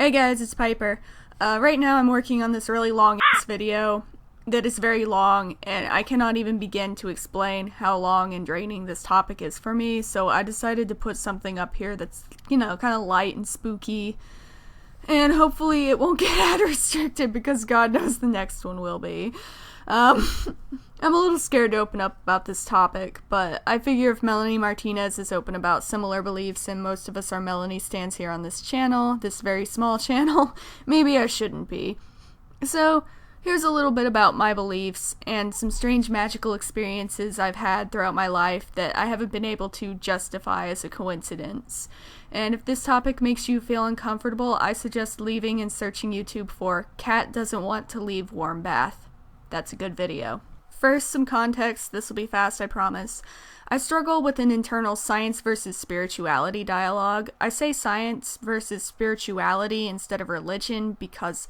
Hey guys, it's Piper. Right now I'm working on this really long video that is very long, and I cannot even begin to explain how long and draining this topic is for me, so I decided to put something up here that's, kind of light and spooky, and hopefully it won't get ad restricted because God knows the next one will be. I'm a little scared to open up about this topic, but I figure if Melanie Martinez is open about similar beliefs and most of us are Melanie stans here on this channel, this very small channel, maybe I shouldn't be. So, here's a little bit about my beliefs and some strange magical experiences I've had throughout my life that I haven't been able to justify as a coincidence. And if this topic makes you feel uncomfortable, I suggest leaving and searching YouTube for "Cat Doesn't Want to Leave Warm Bath." That's a good video. First, some context. This will be fast, I promise. I struggle with an internal science versus spirituality dialogue. I say science versus spirituality instead of religion because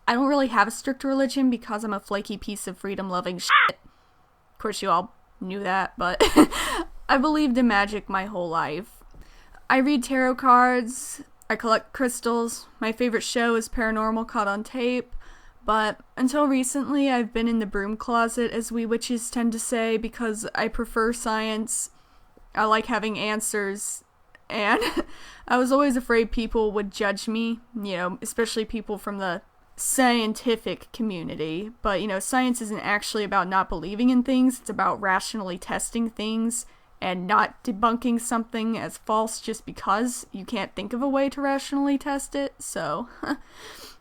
I don't really have a strict religion because I'm a flaky piece of freedom-loving shit. Of course, you all knew that, but I believed in magic my whole life. I read tarot cards, I collect crystals, my favorite show is Paranormal Caught on Tape, but until recently I've been in the broom closet, as we witches tend to say, because I prefer science, I like having answers, and I was always afraid people would judge me, especially people from the scientific community, but science isn't actually about not believing in things, it's about rationally testing things and not debunking something as false just because you can't think of a way to rationally test it. So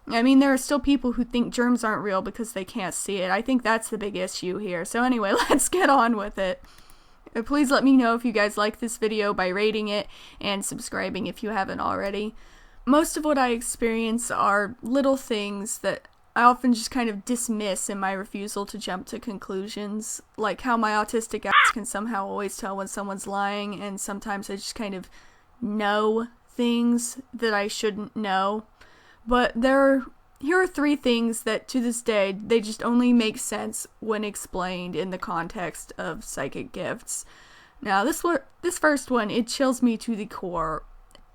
there are still people who think germs aren't real because they can't see it. I think that's the big issue here. So anyway, let's get on with it. Please let me know if you guys like this video by rating it and subscribing if you haven't already. Most of what I experience are little things that I often just kind of dismiss in my refusal to jump to conclusions, like how my autistic ass can somehow always tell when someone's lying, and sometimes I just kind of know things that I shouldn't know. But here are 3 things that to this day, they just only make sense when explained in the context of psychic gifts. Now, this first one, it chills me to the core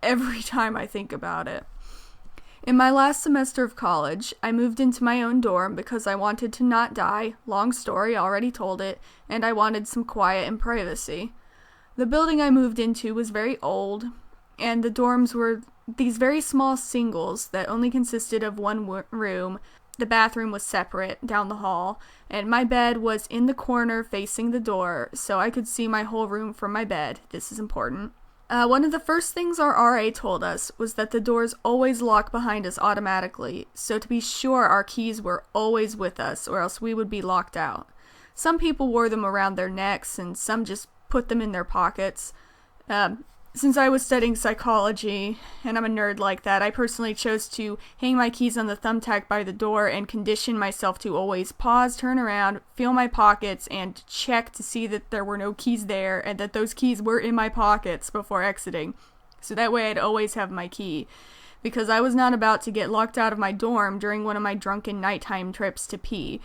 every time I think about it. In my last semester of college, I moved into my own dorm because I wanted to not die, long story, already told it, and I wanted some quiet and privacy. The building I moved into was very old, and the dorms were these very small singles that only consisted of one room. The bathroom was separate down the hall, and my bed was in the corner facing the door, so I could see my whole room from my bed. This is important. One of the first things our RA told us was that the doors always lock behind us automatically, so to be sure our keys were always with us, or else we would be locked out. Some people wore them around their necks, and some just put them in their pockets. Since I was studying psychology, and I'm a nerd like that, I personally chose to hang my keys on the thumbtack by the door and condition myself to always pause, turn around, feel my pockets, and check to see that there were no keys there and that those keys were in my pockets before exiting. So that way I'd always have my key. Because I was not about to get locked out of my dorm during one of my drunken nighttime trips to pee.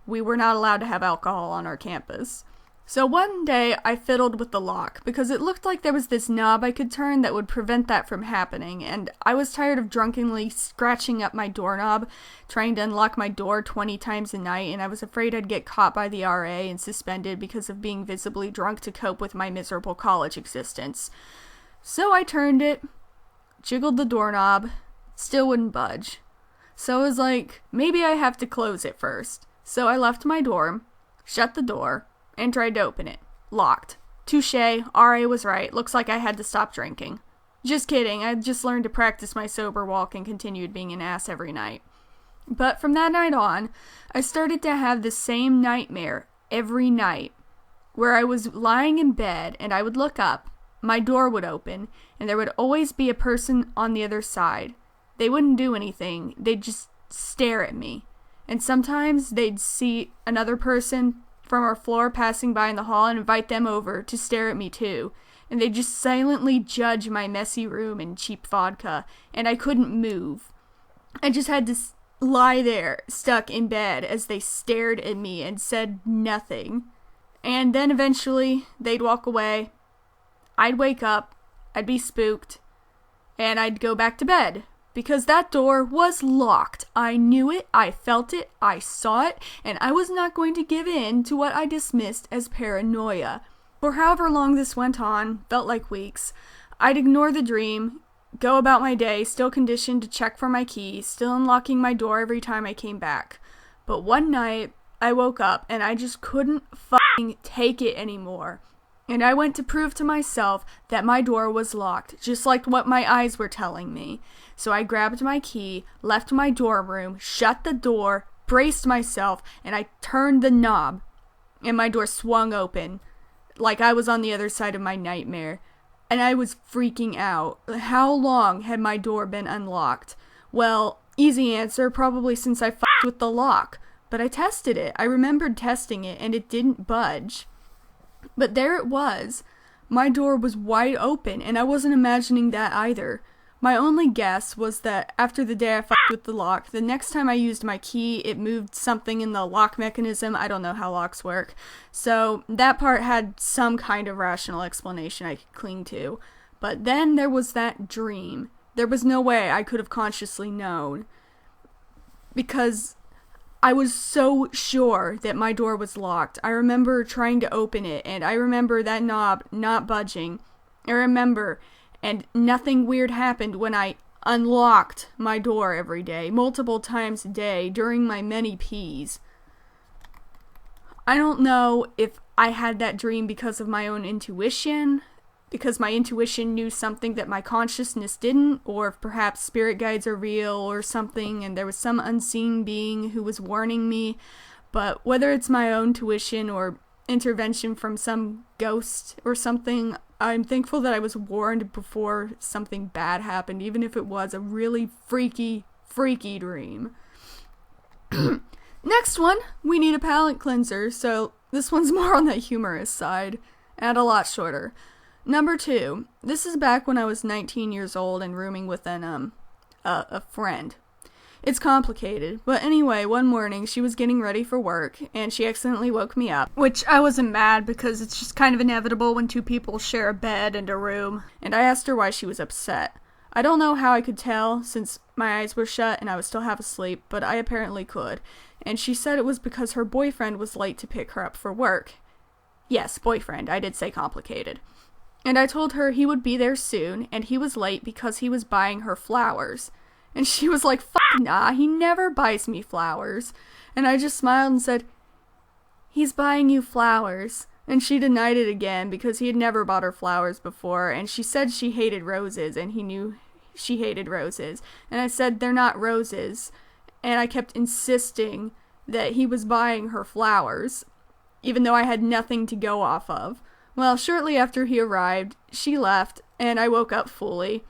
We were not allowed to have alcohol on our campus. So one day, I fiddled with the lock, because it looked like there was this knob I could turn that would prevent that from happening, and I was tired of drunkenly scratching up my doorknob, trying to unlock my door 20 times a night, and I was afraid I'd get caught by the RA and suspended because of being visibly drunk to cope with my miserable college existence. So I turned it, jiggled the doorknob, still wouldn't budge. So I was like, maybe I have to close it first. So I left my dorm, shut the door, and tried to open it. Locked. Touché, RA was right. Looks like I had to stop drinking. Just kidding, I just learned to practice my sober walk and continued being an ass every night. But from that night on, I started to have the same nightmare every night, where I was lying in bed and I would look up, my door would open, and there would always be a person on the other side. They wouldn't do anything, they'd just stare at me. And sometimes they'd see another person from our floor passing by in the hall and invite them over to stare at me too, and they just silently judge my messy room and cheap vodka, and I couldn't move. I just had to lie there, stuck in bed, as they stared at me and said nothing. And then eventually, they'd walk away, I'd wake up, I'd be spooked, and I'd go back to bed. because that door was locked. I knew it, I felt it, I saw it, and I was not going to give in to what I dismissed as paranoia. For however long this went on, felt like weeks, I'd ignore the dream, go about my day, still conditioned to check for my key, still unlocking my door every time I came back. But one night, I woke up and I just couldn't fucking take it anymore. And I went to prove to myself that my door was locked, just like what my eyes were telling me. So I grabbed my key, left my dorm room, shut the door, braced myself, and I turned the knob. And my door swung open, like I was on the other side of my nightmare. And I was freaking out. How long had my door been unlocked? Well, easy answer, probably since I fucked with the lock. But I tested it. I remembered testing it, and it didn't budge. But there it was. My door was wide open, and I wasn't imagining that either. My only guess was that after the day I fucked with the lock, the next time I used my key, it moved something in the lock mechanism. I don't know how locks work. So that part had some kind of rational explanation I could cling to. But then there was that dream. There was no way I could have consciously known. Because I was so sure that my door was locked. I remember trying to open it, and I remember that knob not budging. I remember, and nothing weird happened when I unlocked my door every day, multiple times a day, during my many pees. I don't know if I had that dream because of my own intuition, because my intuition knew something that my consciousness didn't, or if perhaps spirit guides are real or something, and there was some unseen being who was warning me. But whether it's my own tuition or intervention from some ghost or something, I'm thankful that I was warned before something bad happened, even if it was a really freaky dream. Next one, we need a palate cleanser, so this one's more on the humorous side, and a lot shorter. Number 2, this is back when I was 19 years old and rooming with a friend. It's complicated, but anyway, one morning she was getting ready for work, and she accidentally woke me up, which I wasn't mad because it's just kind of inevitable when two people share a bed and a room, and I asked her why she was upset. I don't know how I could tell, since my eyes were shut and I was still half asleep, but I apparently could, and she said it was because her boyfriend was late to pick her up for work. Yes, boyfriend, I did say complicated. And I told her he would be there soon, and he was late because he was buying her flowers. And she was like, "Fuck nah, he never buys me flowers." And I just smiled and said, "He's buying you flowers." And she denied it again because he had never bought her flowers before, and she said she hated roses, and he knew she hated roses. And I said, "They're not roses." And I kept insisting that he was buying her flowers, even though I had nothing to go off of. Well, shortly after he arrived, she left, and I woke up fully.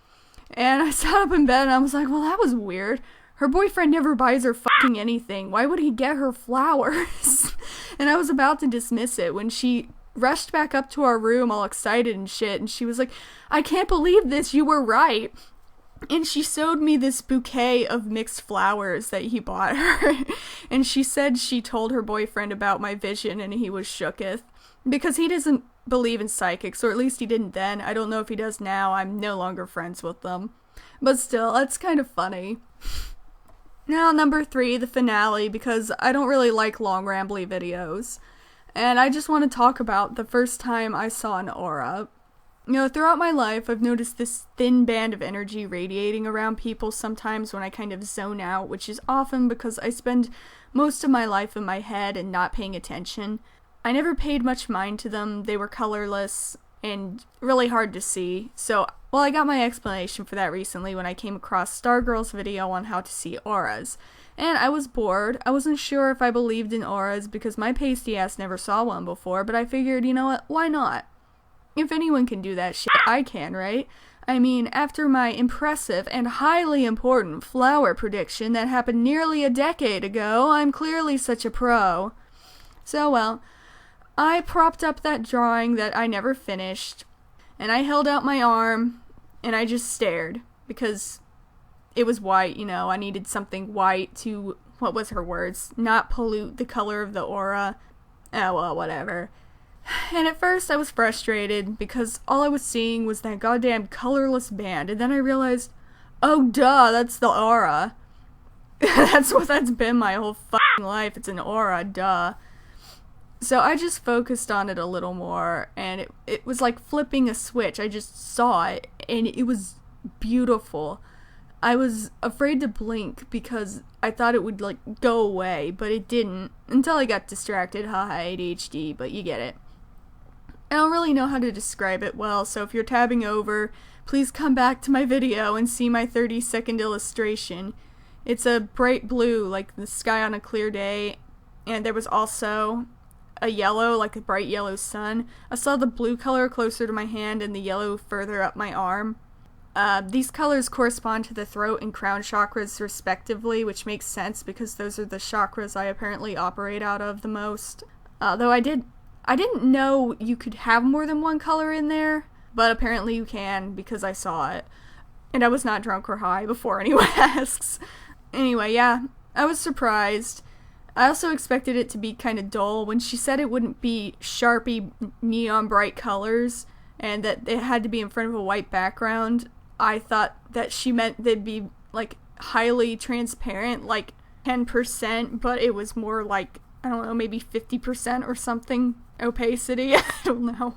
And I sat up in bed, and I was like, well, that was weird. Her boyfriend never buys her fucking anything. Why would he get her flowers? And I was about to dismiss it when she rushed back up to our room all excited and shit, and she was like, "I can't believe this, you were right." And she showed me this bouquet of mixed flowers that he bought her. And she said she told her boyfriend about my vision, and he was shooketh. Because he doesn't believe in psychics, or at least he didn't then. I don't know if he does now. I'm no longer friends with them. But still, that's kind of funny. Now, number 3, the finale, because I don't really like long rambly videos. And I just want to talk about the first time I saw an aura. You know, throughout my life, I've noticed this thin band of energy radiating around people sometimes when I kind of zone out, which is often because I spend most of my life in my head and not paying attention. I never paid much mind to them. They were colorless and really hard to see. So, well, I got my explanation for that recently when I came across Stargirl's video on how to see auras. And I was bored. I wasn't sure if I believed in auras because my pasty ass never saw one before, but I figured, you know what, why not? If anyone can do that shit, I can, right? I mean, after my impressive and highly important flower prediction that happened nearly a decade ago, I'm clearly such a pro. So, well, I propped up that drawing that I never finished, and I held out my arm, and I just stared, because it was white, you know, I needed something white to, what was her words, not pollute the color of the aura. Oh, well, whatever. And at first I was frustrated, because all I was seeing was that goddamn colorless band, and then I realized, Oh, duh, that's the aura. That's what that's been my whole fucking life. It's an aura, duh. So I just focused on it a little more, and it was like flipping a switch. I just saw it, and it was beautiful. I was afraid to blink because I thought it would, like, go away, but it didn't, until I got distracted. Haha, ADHD, but you get it. I don't really know how to describe it well, so if you're tabbing over, please come back to my video and see my 30-second illustration. It's a bright blue, like the sky on a clear day, and there was also a yellow, like a bright yellow sun. I saw the blue color closer to my hand and the yellow further up my arm. These colors correspond to the throat and crown chakras respectively, which makes sense because those are the chakras I apparently operate out of the most. Though I didn't know you could have more than one color in there, but apparently you can because I saw it. And I was not drunk or high before anyone asks. Anyway, yeah, I was surprised. I also expected it to be kind of dull. When she said it wouldn't be sharpy, neon bright colors, and that it had to be in front of a white background, I thought that she meant they'd be, like, highly transparent, like 10%, but it was more like, I don't know, maybe 50% or something opacity. I don't know.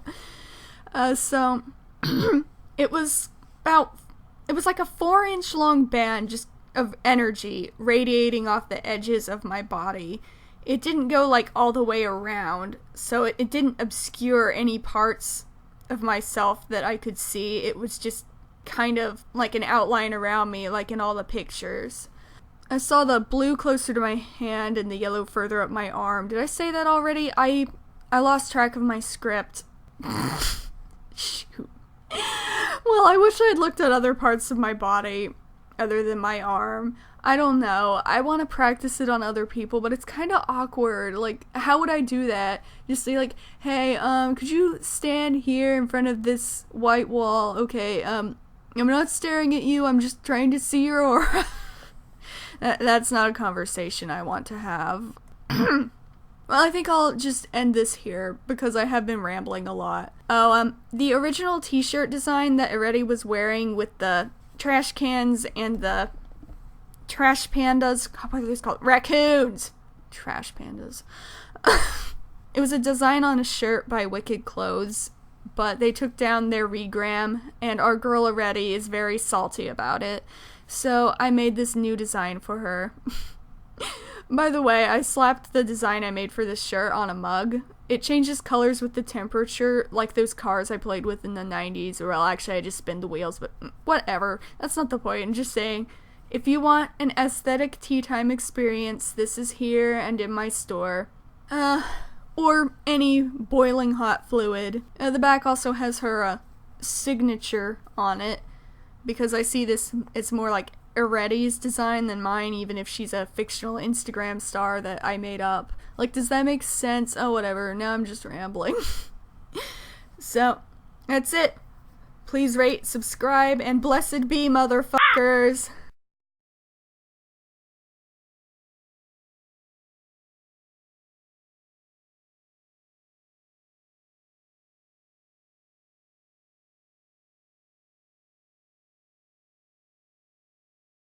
So, it was like a 4-inch long band just of energy radiating off the edges of my body. It didn't go, like, all the way around, so it didn't obscure any parts of myself that I could see. It was just kind of like an outline around me, like in all the pictures. I saw the blue closer to my hand and the yellow further up my arm. Did I say that already? I lost track of my script. Shoot. Well, I wish I'd looked at other parts of my body other than my arm. I don't know. I want to practice it on other people, but it's kind of awkward. Like, how would I do that? Just say, like, hey, could you stand here in front of this white wall? Okay, I'm not staring at you. I'm just trying to see your aura. That's not a conversation I want to have. Well, I think I'll just end this here because I have been rambling a lot. Oh, the original t-shirt design that Eretti was wearing with the trash cans and the trash pandas, what are these called? Raccoons! Trash pandas. It was a design on a shirt by Wicked Clothes, but they took down their regram, and our girl Eretti is very salty about it. So I made this new design for her. By the way, I slapped the design I made for this shirt on a mug. It changes colors with the temperature, like those cars I played with in the 90s. Well, actually, I just spin the wheels, but whatever. That's not the point. I'm just saying, if you want an aesthetic tea time experience, this is here and in my store. Or any boiling hot fluid. The back also has her signature on it, because I see this, it's more like Eretti's design than mine, even if she's a fictional Instagram star that I made up. Like, does that make sense? Oh, whatever. Now I'm just rambling. So, that's it. Please rate, subscribe, and blessed be, motherfuckers.